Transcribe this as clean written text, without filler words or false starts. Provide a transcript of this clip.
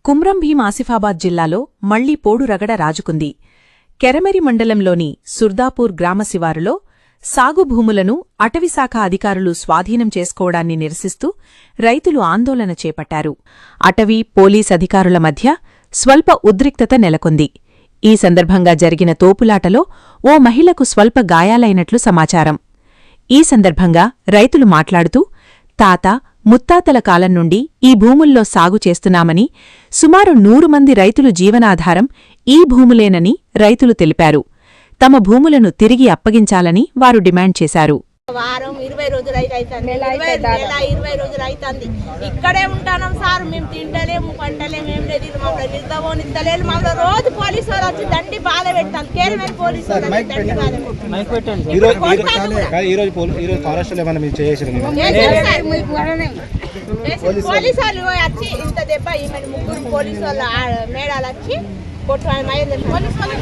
కుమ్రం భీం ఆసిఫాబాద్ జిల్లాలో మళ్లీ పోడు రగడ రాజుకుంది. కెరమెరి మండలంలోని సుర్దాపూర్ గ్రామ శివారులో సాగు భూములను అటవీశాఖ అధికారులు స్వాధీనం చేసుకోవడాన్ని నిరసిస్తూ రైతులు ఆందోళన చేపట్టారు. అటవీ, పోలీస్ అధికారుల మధ్య స్వల్ప ఉద్రిక్తత నెలకొంది. ఈ సందర్భంగా జరిగిన తోపులాటలో ఓ మహిళకు స్వల్ప గాయాలైనట్లు సమాచారం. ఈ సందర్భంగా రైతులు మాట్లాడుతూ, తాత, ముత్తాతల కాలం నుండి ఈ భూముల్లో సాగు చేస్తున్నామని, సుమారు 100 మంది రైతులు జీవనాధారం ఈ భూములేనని రైతులు తెలిపారు. తమ భూములను తిరిగి అప్పగించాలని వారు డిమాండ్ చేశారు. వారం 20 రోజులు అవుతుంది, 20 రోజులు అవుతుంది. ఇక్కడే ఉంటాం సార్. మేము తింటలేము, పంటలేము, ఏం లేదు. మమ్మల్ని నిర్దవోనిస్తలేదు. మమ్మల్ని రోజు పోలీసు వాళ్ళు వచ్చి దండి బాధ పెడతాను. కేరమేరి పోలీసు వాళ్ళు దండి బాధ పోలీసు వాళ్ళు వచ్చి ఇంత దెబ్బ, 3 పోలీసు వాళ్ళ మేడాలు వచ్చి కొట్టు పోలీసు వాళ్ళు